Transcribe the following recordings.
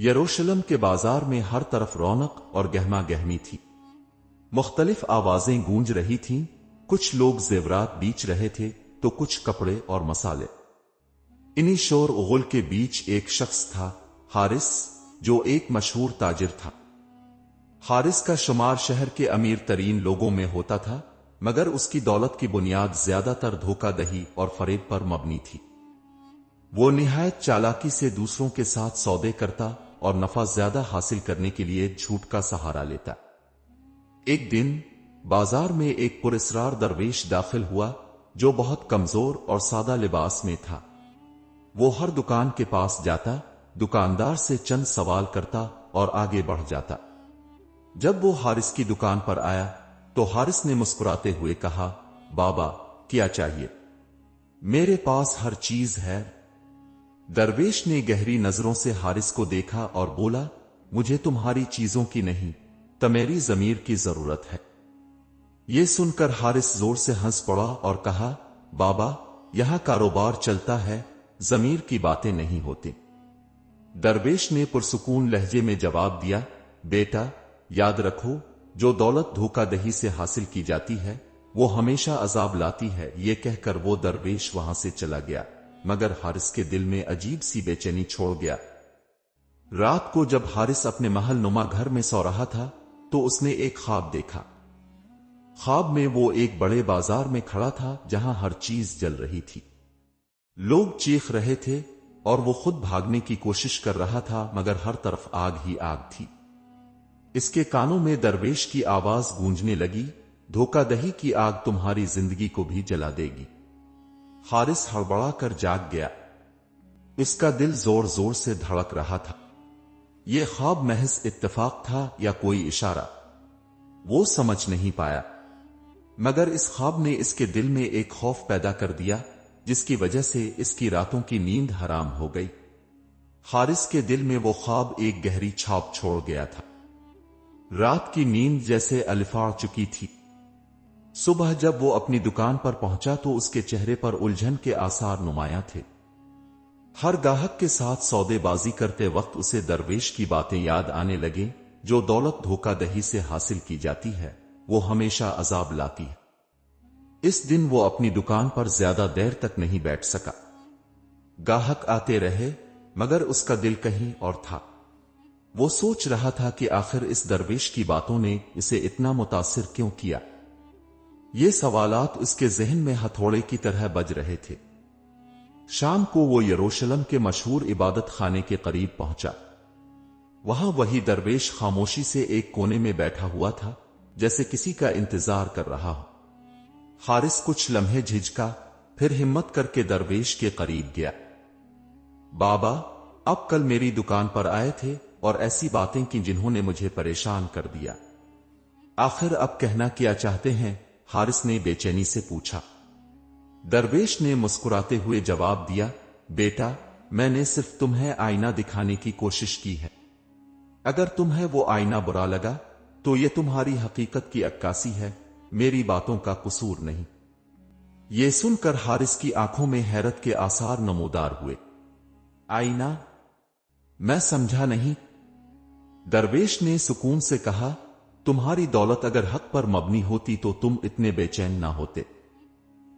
यरूशलेम के बाजार में हर तरफ रौनक और गहमा गहमी थी। मुख्तलिफ आवाजें गूंज रही थीं, कुछ लोग जेवरात बेच रहे थे तो कुछ कपड़े और मसाले। इन्हीं शोर उगुल के बीच एक शख्स था, हारिस, जो एक मशहूर ताजिर था। हारिस का शुमार शहर के अमीर तरीन लोगों में होता था, मगर उसकी दौलत की बुनियाद ज्यादातर धोखाधड़ी और फरेब पर मबनी थी। वो निहायत चालाकी से दूसरों के साथ सौदे करता और नफा ज्यादा हासिल करने के लिए झूठ का सहारा लेता। एक दिन बाजार में एक पुरस्कार दरवेश दाखिल हुआ, जो बहुत कमजोर और सादा लिबास में था। वो हर दुकान के पास जाता, दुकानदार से चंद सवाल करता और आगे बढ़ जाता। जब वो हारिस की दुकान पर आया तो हारिस ने मुस्कुराते हुए कहा, बाबा, क्या चाहिए? मेरे पास हर चीज है। दरवेश ने गहरी नजरों से हारिस को देखा और बोला, मुझे तुम्हारी चीजों की नहीं, तुम्हारी जमीर की जरूरत है। ये सुनकर हारिस जोर से हंस पड़ा और कहा, बाबा, यहां कारोबार चलता है, जमीर की बातें नहीं होती। दरवेश ने पुरसुकून लहजे में जवाब दिया, बेटा, याद रखो, जो दौलत धोखाधड़ी से हासिल की जाती है वो हमेशा अजाब लाती है। ये कहकर वो दरवेश वहां से चला गया, मगर हारिस के दिल में अजीब सी बेचैनी छोड़ गया। रात को जब हारिस अपने महल नुमा घर में सो रहा था तो उसने एक ख्वाब देखा। ख्वाब में वो एक बड़े बाजार में खड़ा था जहां हर चीज जल रही थी। लोग चीख रहे थे और वो खुद भागने की कोशिश कर रहा था, मगर हर तरफ आग ही आग थी। इसके कानों में दरवेश की आवाज गूंजने लगी, धोखाधड़ी की आग तुम्हारी जिंदगी को भी जला देगी। हारिस हड़बड़ा कर जाग गया। इसका दिल जोर जोर से धड़क रहा था। यह ख्वाब महज इत्तेफाक था या कोई इशारा, वो समझ नहीं पाया। मगर इस ख्वाब ने इसके दिल में एक खौफ पैदा कर दिया, जिसकी वजह से इसकी रातों की नींद हराम हो गई। हारिस के दिल में वो ख्वाब एक गहरी छाप छोड़ गया था। रात की नींद जैसे अलिफाड़ चुकी थी। सुबह जब वो अपनी दुकान पर पहुंचा तो उसके चेहरे पर उलझन के आसार नुमाया थे। हर गाहक के साथ सौदेबाजी करते वक्त उसे दरवेश की बातें याद आने लगे, जो दौलत धोखाधड़ी से हासिल की जाती है वो हमेशा अजाब लाती है। इस दिन वो अपनी दुकान पर ज्यादा देर तक नहीं बैठ सका। गाहक आते रहे, मगर उसका दिल कहीं और था। वो सोच रहा था कि आखिर इस दरवेश की बातों ने इसे इतना मुतासिर क्यों किया। ये सवालात उसके जहन में हथौड़े की तरह बज रहे थे। शाम को वो यरूशलेम के मशहूर इबादत खाने के करीब पहुंचा। वहां वही दरवेश खामोशी से एक कोने में बैठा हुआ था, जैसे किसी का इंतजार कर रहा हो। हारिस कुछ लम्हे झिझका, फिर हिम्मत करके दरवेश के करीब गया। बाबा, अब कल मेरी दुकान पर आए थे और ऐसी बातें की जिन्होंने मुझे परेशान कर दिया। आखिर अब कहना क्या चाहते हैं? हारिस ने बेचैनी से पूछा। दरवेश ने मुस्कुराते हुए जवाब दिया, बेटा, मैंने सिर्फ तुम्हें आईना दिखाने की कोशिश की है। अगर तुम्हें वो आईना बुरा लगा तो ये तुम्हारी हकीकत की अक्कासी है, मेरी बातों का कसूर नहीं। ये सुनकर हारिस की आंखों में हैरत के आसार नमूदार हुए। आईना? मैं समझा नहीं। दरवेश ने सुकून से कहा, तुम्हारी दौलत अगर हक पर मबनी होती तो तुम इतने बेचैन ना होते।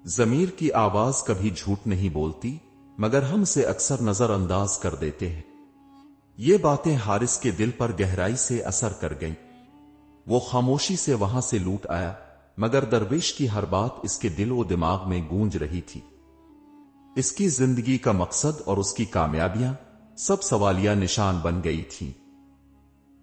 जमीर की आवाज कभी झूठ नहीं बोलती, मगर हम से अक्सर नजरअंदाज कर देते हैं। ये बातें हारिस के दिल पर गहराई से असर कर गईं। वो खामोशी से वहां से लूट आया, मगर दरवेश की हर बात इसके दिल और दिमाग में गूंज रही थी। इसकी जिंदगी का मकसद और उसकी कामयाबियां सब सवालिया निशान बन गई थीं।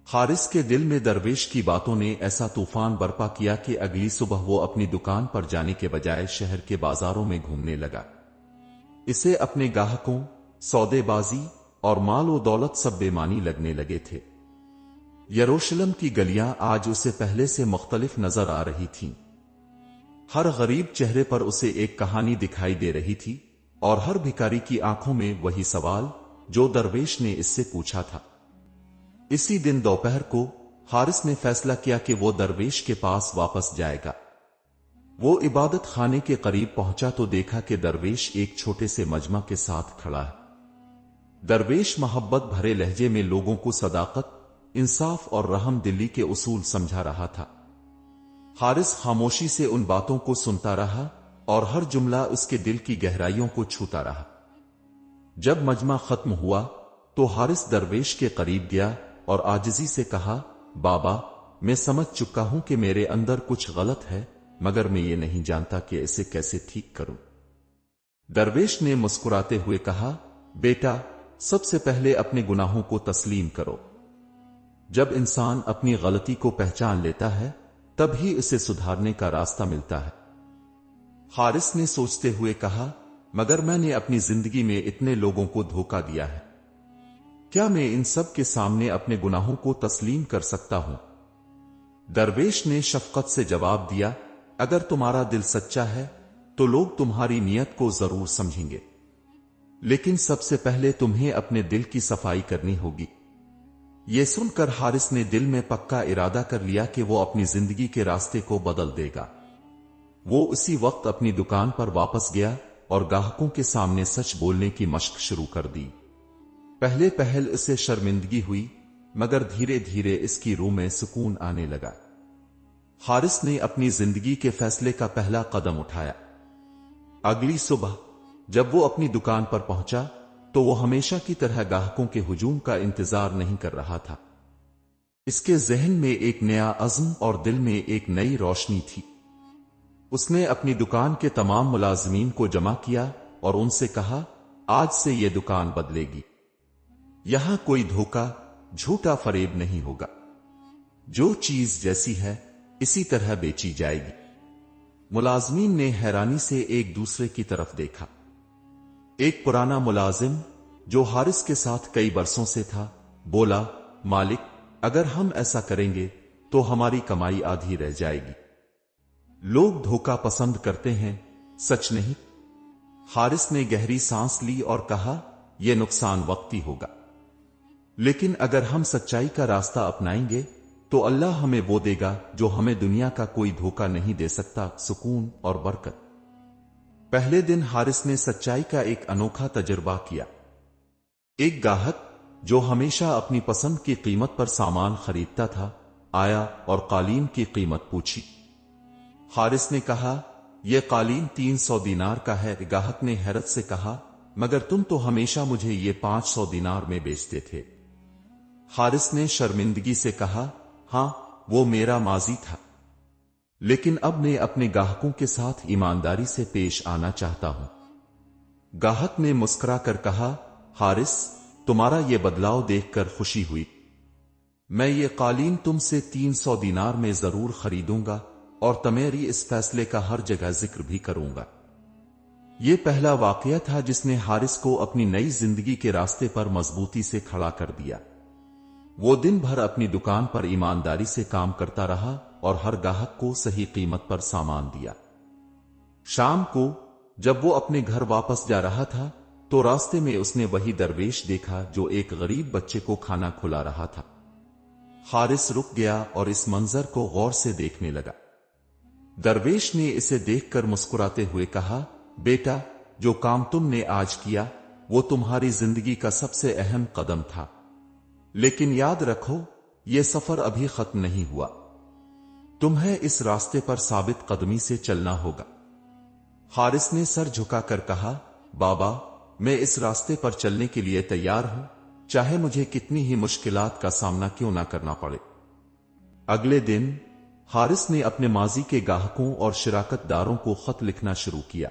हारिस के दिल में दरवेश की बातों ने ऐसा तूफान बर्पा किया कि अगली सुबह वो अपनी दुकान पर जाने के बजाय शहर के बाजारों में घूमने लगा। इसे अपने गाहकों, सौदेबाजी और माल और दौलत सब बेमानी लगने लगे थे। यरूशलेम की गलियां आज उसे पहले से मुख्तलिफ नजर आ रही थीं। हर गरीब चेहरे पर उसे एक कहानी दिखाई दे रही थी और हर भिखारी की आंखों में वही सवाल जो दरवेश ने इससे पूछा था। इसी दिन दोपहर को हारिस ने फैसला किया कि वो दरवेश के पास वापस जाएगा। वो इबादत खाने के करीब पहुंचा तो देखा कि दरवेश एक छोटे से मजमा के साथ खड़ा है। दरवेश मोहब्बत भरे लहजे में लोगों को सदाकत, इंसाफ और रहम दिली के उसूल समझा रहा था। हारिस खामोशी से उन बातों को सुनता रहा और हर जुमला उसके दिल की गहराइयों को छूता रहा। जब मजमा खत्म हुआ तो हारिस दरवेश के करीब गया और आजिजी से कहा, बाबा, मैं समझ चुका हूं कि मेरे अंदर कुछ गलत है, मगर मैं ये नहीं जानता कि इसे कैसे ठीक करूं। दरवेश ने मुस्कुराते हुए कहा, बेटा, सबसे पहले अपने गुनाहों को तस्लीम करो। जब इंसान अपनी गलती को पहचान लेता है तब ही उसे सुधारने का रास्ता मिलता है। हारिस ने सोचते हुए कहा, मगर मैंने अपनी जिंदगी में इतने लोगों को धोखा दिया है, क्या मैं इन सब के सामने अपने गुनाहों को तस्लीम कर सकता हूं? दरवेश ने शफकत से जवाब दिया, अगर तुम्हारा दिल सच्चा है तो लोग तुम्हारी नीयत को जरूर समझेंगे, लेकिन सबसे पहले तुम्हें अपने दिल की सफाई करनी होगी। यह सुनकर हारिस ने दिल में पक्का इरादा कर लिया कि वो अपनी जिंदगी के रास्ते को बदल देगा। वो उसी वक्त अपनी दुकान पर वापस गया और ग्राहकों के सामने सच बोलने की मशक शुरू कर दी। पहले पहल उसे शर्मिंदगी हुई, मगर धीरे धीरे इसकी रूह में सुकून आने लगा। हारिस ने अपनी जिंदगी के फैसले का पहला कदम उठाया। अगली सुबह जब वो अपनी दुकान पर पहुंचा तो वो हमेशा की तरह ग्राहकों के हुजूम का इंतजार नहीं कर रहा था। इसके जहन में एक नया अज़्म और दिल में एक नई रोशनी थी। उसने अपनी दुकान के तमाम मुलाजिमीन को जमा किया और उनसे कहा, आज से ये दुकान बदलेगी। यहां कोई धोखा, झूठा फरेब नहीं होगा। जो चीज जैसी है इसी तरह बेची जाएगी। मुलाजिमीन ने हैरानी से एक दूसरे की तरफ देखा। एक पुराना मुलाजिम जो हारिस के साथ कई बरसों से था बोला, मालिक, अगर हम ऐसा करेंगे तो हमारी कमाई आधी रह जाएगी। लोग धोखा पसंद करते हैं, सच नहीं। हारिस ने गहरी सांस ली और कहा, यह नुकसान वक्ती होगा, लेकिन अगर हम सच्चाई का रास्ता अपनाएंगे तो अल्लाह हमें वो देगा जो हमें दुनिया का कोई धोखा नहीं दे सकता, सुकून और बरकत। पहले दिन हारिस ने सच्चाई का एक अनोखा तजुर्बा किया। एक ग्राहक जो हमेशा अपनी पसंद की कीमत पर सामान खरीदता था आया और कालीन की कीमत पूछी। हारिस ने कहा, यह कालीन 300 दीनार का है। ग्राहक ने हैरत से कहा, मगर तुम तो हमेशा मुझे ये 500 दीनार में बेचते थे। हारिस ने शर्मिंदगी से कहा, हां, वो मेरा माजी था, लेकिन अब मैं अपने ग्राहकों के साथ ईमानदारी से पेश आना चाहता हूं। ग्राहक ने मुस्कुरा कर कहा, हारिस, तुम्हारा यह बदलाव देखकर खुशी हुई। मैं ये कालीन तुमसे 300 दीनार में जरूर खरीदूंगा और तुम्हारी इस फैसले का हर जगह जिक्र भी करूंगा। यह पहला वाकया था जिसने हारिस को अपनी नई जिंदगी के रास्ते पर मजबूती से खड़ा कर दिया। वो दिन भर अपनी दुकान पर ईमानदारी से काम करता रहा और हर ग्राहक को सही कीमत पर सामान दिया। शाम को जब वो अपने घर वापस जा रहा था तो रास्ते में उसने वही दरवेश देखा जो एक गरीब बच्चे को खाना खिला रहा था। हारिस रुक गया और इस मंजर को गौर से देखने लगा। दरवेश ने इसे देखकर मुस्कुराते हुए कहा, बेटा, जो काम तुमने आज किया वो तुम्हारी जिंदगी का सबसे अहम कदम था, लेकिन याद रखो, यह सफर अभी खत्म नहीं हुआ। तुम्हें इस रास्ते पर साबित कदमी से चलना होगा। हारिस ने सर झुकाकर कहा, बाबा, मैं इस रास्ते पर चलने के लिए तैयार हूं, चाहे मुझे कितनी ही मुश्किलात का सामना क्यों ना करना पड़े। अगले दिन हारिस ने अपने माजी के ग्राहकों और शिराकतदारों को खत लिखना शुरू किया।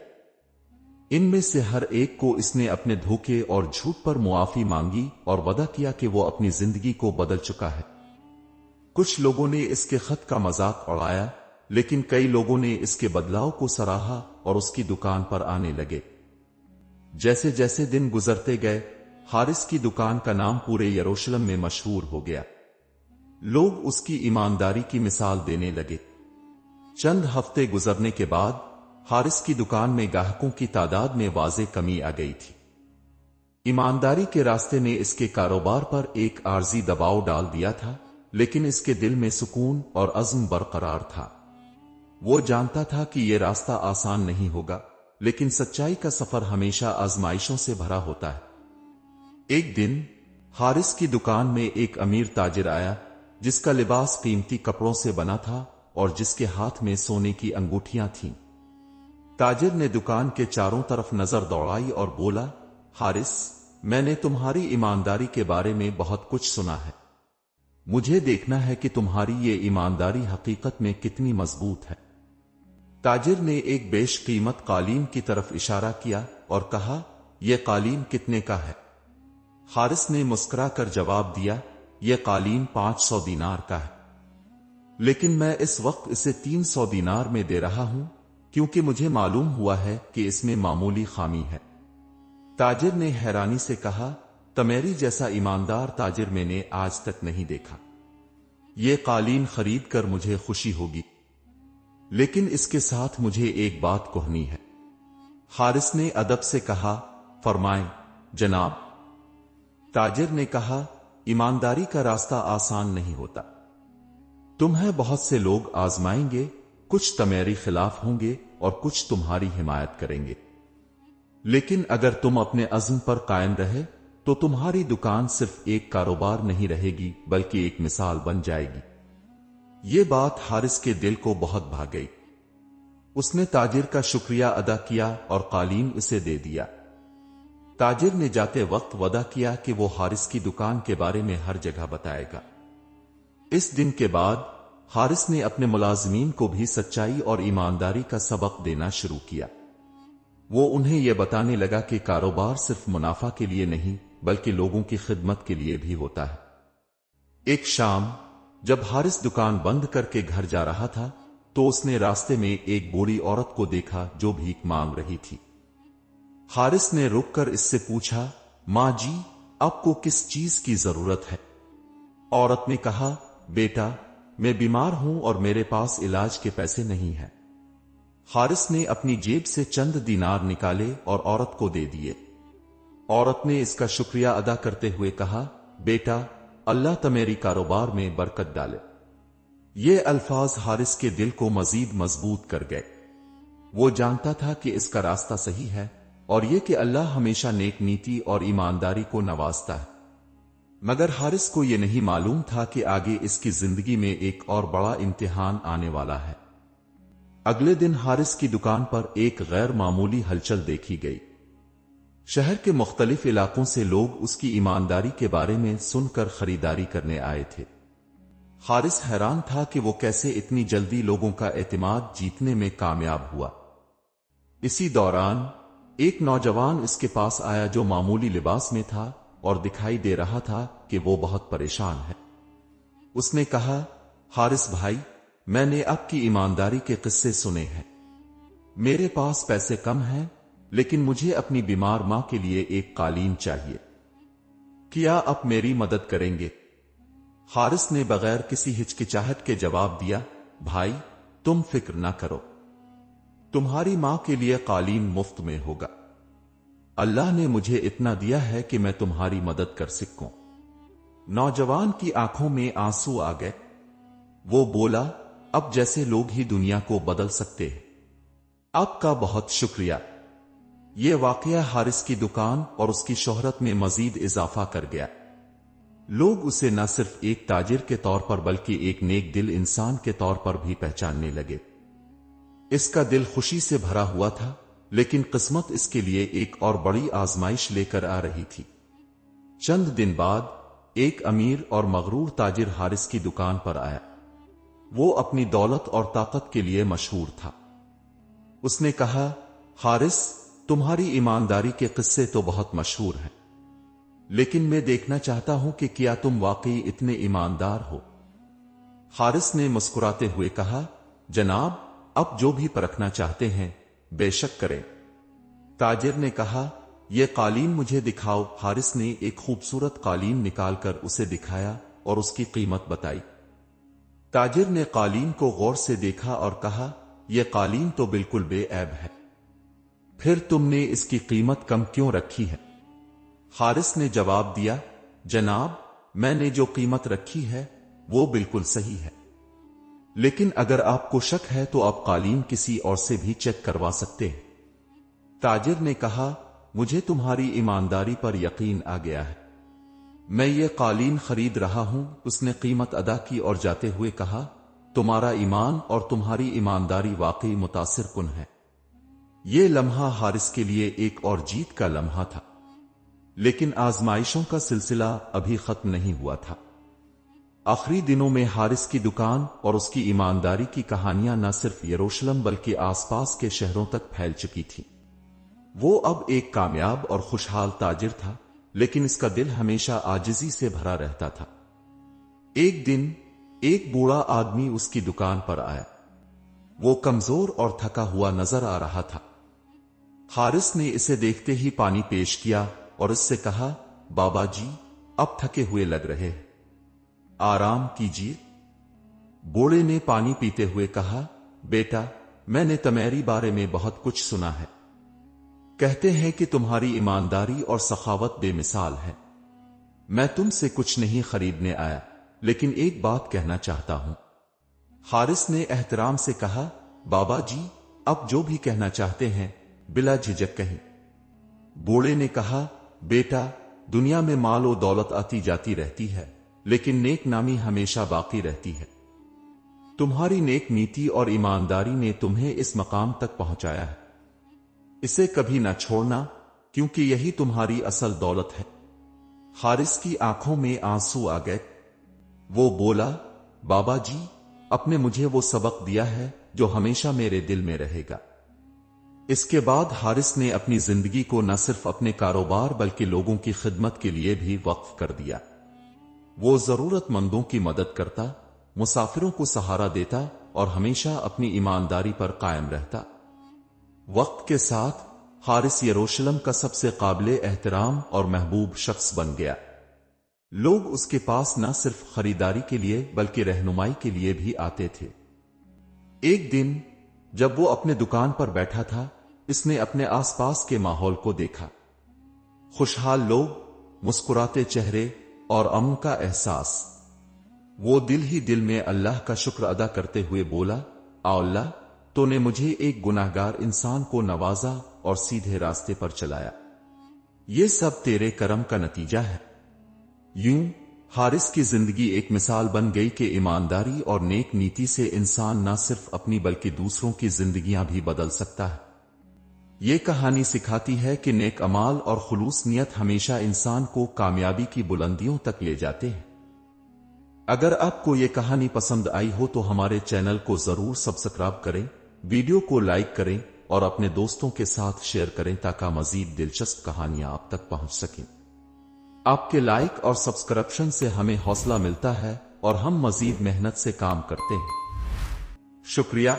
इनमें से हर एक को इसने अपने धोखे और झूठ पर मुआफी मांगी और वादा किया कि वो अपनी जिंदगी को बदल चुका है। कुछ लोगों ने इसके खत का मजाक उड़ाया, लेकिन कई लोगों ने इसके बदलाव को सराहा और उसकी दुकान पर आने लगे। जैसे जैसे दिन गुजरते गए, हारिस की दुकान का नाम पूरे यरूशलेम में मशहूर हो गया। लोग उसकी ईमानदारी की मिसाल देने लगे। चंद हफ्ते गुजरने के बाद हारिस की दुकान में ग्राहकों की तादाद में वाज़े कमी आ गई थी। ईमानदारी के रास्ते ने इसके कारोबार पर एक आर्जी दबाव डाल दिया था, लेकिन इसके दिल में सुकून और अज़्म बरकरार था। वो जानता था कि यह रास्ता आसान नहीं होगा, लेकिन सच्चाई का सफर हमेशा आजमाइशों से भरा होता है। ایک دن حارث کی دکان میں ایک امیر تاجر آیا جس کا لباس قیمتی کپڑوں سے بنا تھا اور جس کے ہاتھ میں سونے کی انگوٹھیاں تھیں۔ تاجر نے دکان کے چاروں طرف نظر دوڑائی اور بولا، حارث، میں نے تمہاری ایمانداری کے بارے میں بہت کچھ سنا ہے۔ مجھے دیکھنا ہے کہ تمہاری یہ ایمانداری حقیقت میں کتنی مضبوط ہے۔ تاجر نے ایک بیش قیمت قالین کی طرف اشارہ کیا اور کہا، یہ قالین کتنے کا ہے؟ حارث نے مسکرا کر جواب دیا، یہ قالین 500 دینار کا ہے، لیکن میں اس وقت اسے 300 دینار میں دے رہا ہوں کیونکہ مجھے معلوم ہوا ہے کہ اس میں معمولی خامی ہے۔ تاجر نے حیرانی سے کہا، تمیری جیسا ایماندار تاجر میں نے آج تک نہیں دیکھا۔ یہ قالین خرید کر مجھے خوشی ہوگی، لیکن اس کے ساتھ مجھے ایک بات کہنی ہے۔ حارث نے ادب سے کہا، فرمائیں جناب۔ تاجر نے کہا، ایمانداری کا راستہ آسان نہیں ہوتا۔ تمہیں بہت سے لوگ آزمائیں گے، کچھ تمہاری خلاف ہوں گے اور کچھ تمہاری حمایت کریں گے، لیکن اگر تم اپنے عزم پر قائم رہے تو تمہاری دکان صرف ایک کاروبار نہیں رہے گی بلکہ ایک مثال بن جائے گی۔ یہ بات حارث کے دل کو بہت بھا گئی۔ اس نے تاجر کا شکریہ ادا کیا اور قالین اسے دے دیا۔ تاجر نے جاتے وقت وعدہ کیا کہ وہ حارث کی دکان کے بارے میں ہر جگہ بتائے گا۔ اس دن کے بعد حارث نے اپنے ملازمین کو بھی سچائی اور ایمانداری کا سبق دینا شروع کیا۔ وہ انہیں یہ بتانے لگا کہ کاروبار صرف منافع کے لیے نہیں بلکہ لوگوں کی خدمت کے لیے بھی ہوتا ہے۔ ایک شام جب حارث دکان بند کر کے گھر جا رہا تھا تو اس نے راستے میں ایک بوڑھی عورت کو دیکھا جو بھیک مانگ رہی تھی۔ حارث نے رک کر اس سے پوچھا، ماں جی، آپ کو کس چیز کی ضرورت ہے؟ عورت نے کہا، بیٹا، میں بیمار ہوں اور میرے پاس علاج کے پیسے نہیں ہیں۔ حارث نے اپنی جیب سے چند دینار نکالے اور عورت کو دے دیے۔ عورت نے اس کا شکریہ ادا کرتے ہوئے کہا، بیٹا، اللہ تمہاری کاروبار میں برکت ڈالے۔ یہ الفاظ حارث کے دل کو مزید مضبوط کر گئے۔ وہ جانتا تھا کہ اس کا راستہ صحیح ہے اور یہ کہ اللہ ہمیشہ نیک نیتی اور ایمانداری کو نوازتا ہے۔ مگر حارث کو یہ نہیں معلوم تھا کہ آگے اس کی زندگی میں ایک اور بڑا امتحان آنے والا ہے۔ اگلے دن حارث کی دکان پر ایک غیر معمولی ہلچل دیکھی گئی۔ شہر کے مختلف علاقوں سے لوگ اس کی ایمانداری کے بارے میں سن کر خریداری کرنے آئے تھے۔ حارث حیران تھا کہ وہ کیسے اتنی جلدی لوگوں کا اعتماد جیتنے میں کامیاب ہوا۔ اسی دوران ایک نوجوان اس کے پاس آیا جو معمولی لباس میں تھا اور دکھائی دے رہا تھا کہ وہ بہت پریشان ہے۔ اس نے کہا، حارث بھائی، میں نے آپ کی ایمانداری کے قصے سنے ہیں۔ میرے پاس پیسے کم ہیں لیکن مجھے اپنی بیمار ماں کے لیے ایک قالین چاہیے۔ کیا آپ میری مدد کریں گے؟ حارث نے بغیر کسی ہچکچاہٹ کے جواب دیا، بھائی، تم فکر نہ کرو، تمہاری ماں کے لیے قالین مفت میں ہوگا۔ اللہ نے مجھے اتنا دیا ہے کہ میں تمہاری مدد کر سکوں۔ نوجوان کی آنکھوں میں آنسو آ گئے۔ وہ بولا، اب جیسے لوگ ہی دنیا کو بدل سکتے ہیں۔ آپ کا بہت شکریہ۔ یہ واقعہ حارث کی دکان اور اس کی شہرت میں مزید اضافہ کر گیا۔ لوگ اسے نہ صرف ایک تاجر کے طور پر بلکہ ایک نیک دل انسان کے طور پر بھی پہچاننے لگے۔ اس کا دل خوشی سے بھرا ہوا تھا، لیکن قسمت اس کے لیے ایک اور بڑی آزمائش لے کر آ رہی تھی۔ چند دن بعد ایک امیر اور مغرور تاجر حارث کی دکان پر آیا۔ وہ اپنی دولت اور طاقت کے لیے مشہور تھا۔ اس نے کہا، حارث، تمہاری ایمانداری کے قصے تو بہت مشہور ہیں، لیکن میں دیکھنا چاہتا ہوں کہ کیا تم واقعی اتنے ایماندار ہو؟ حارث نے مسکراتے ہوئے کہا، جناب، اب جو بھی پرکھنا چاہتے ہیں بے شک کریں۔ تاجر نے کہا، یہ قالین مجھے دکھاؤ۔ حارث نے ایک خوبصورت قالین نکال کر اسے دکھایا اور اس کی قیمت بتائی۔ تاجر نے قالین کو غور سے دیکھا اور کہا، یہ قالین تو بالکل بے عیب ہے، پھر تم نے اس کی قیمت کم کیوں رکھی ہے؟ حارث نے جواب دیا، جناب، میں نے جو قیمت رکھی ہے وہ بالکل صحیح ہے، لیکن اگر آپ کو شک ہے تو آپ قالین کسی اور سے بھی چیک کروا سکتے ہیں۔ تاجر نے کہا، मुझे तुम्हारी ईमानदारी पर यकीन आ गया है, मैं ये कालीन खरीद रहा हूं। उसने कीमत अदा की और जाते हुए कहा, तुम्हारा ईमान और तुम्हारी ईमानदारी वाकई मुतासिर कुन है। ये लम्हा हारिस के लिए एक और जीत का लम्हा था, लेकिन आजमाइशों का सिलसिला अभी खत्म नहीं हुआ था। आखिरी दिनों में हारिस की दुकान और उसकी ईमानदारी की कहानियां न सिर्फ यरूशलेम बल्कि आसपास के शहरों तक फैल चुकी थीं। वो अब एक कामयाब और खुशहाल ताजिर था, लेकिन इसका दिल हमेशा आजिजी से भरा रहता था। एक दिन एक बूढ़ा आदमी उसकी दुकान पर आया। वो कमजोर और थका हुआ नजर आ रहा था। हारिस ने इसे देखते ही पानी पेश किया और इससे कहा, बाबा जी, अब थके हुए लग रहे हैं, आराम कीजिए। बूढ़े ने पानी पीते हुए कहा, बेटा, मैंने तुम्हारी बारे में बहुत कुछ सुना है। कहते हैं कि तुम्हारी ईमानदारी और सखावत बेमिसाल है। मैं तुमसे कुछ नहीं खरीदने आया, लेकिन एक बात कहना चाहता हूं। हारिस ने एहतराम से कहा, बाबा जी, अब जो भी कहना चाहते हैं बिला झिझक कहें। बूढ़े ने कहा, बेटा, दुनिया में माल और दौलत आती जाती रहती है, लेकिन नेक नामी हमेशा बाकी रहती है। तुम्हारी नेक नीति और ईमानदारी ने तुम्हें इस मकाम तक पहुंचाया है। इसे कभी ना छोड़ना, क्योंकि यही तुम्हारी असल दौलत है। हारिस की आंखों में आंसू आ गए। वो बोला, बाबा जी, आपने मुझे वो सबक दिया है जो हमेशा मेरे दिल में रहेगा। इसके बाद हारिस ने अपनी जिंदगी को न सिर्फ अपने कारोबार बल्कि लोगों की खिदमत के लिए भी वक्फ कर दिया। वो जरूरतमंदों की मदद करता, मुसाफिरों को सहारा देता और हमेशा अपनी ईमानदारी पर कायम रहता। वक्त के साथ हारिस यरूशलेम का सबसे काबिले एहतराम और महबूब शख्स बन गया। लोग उसके पास न सिर्फ खरीदारी के लिए बल्कि रहनुमाई के लिए भी आते थे। एक दिन जब वो अपने दुकान पर बैठा था, इसने अपने आसपास के माहौल को देखा। खुशहाल लोग, मुस्कुराते चेहरे और अमन का एहसास। वो दिल ही दिल में अल्लाह का शुक्र अदा करते हुए बोला, अल्लाह, तूने मुझे एक गुनाहगार इंसान को नवाजा और सीधे रास्ते पर चलाया। ये सब तेरे करम का नतीजा है। यूं हारिस की जिंदगी एक मिसाल बन गई कि ईमानदारी और नेक नीति से इंसान न सिर्फ अपनी बल्कि दूसरों की जिंदगियां भी बदल सकता है। ये कहानी सिखाती है कि नेक अमाल और खुलूस नियत हमेशा इंसान को कामयाबी की बुलंदियों तक ले जाते हैं। अगर आपको ये कहानी पसंद आई हो तो हमारे चैनल को जरूर सब्सक्राइब करें, वीडियो को लाइक करें और अपने दोस्तों के साथ शेयर करें ताकि मजीद दिलचस्प कहानियां आप तक पहुंच सकें। आपके लाइक और सब्सक्रिप्शन से हमें हौसला मिलता है और हम मजीद मेहनत से काम करते हैं। शुक्रिया।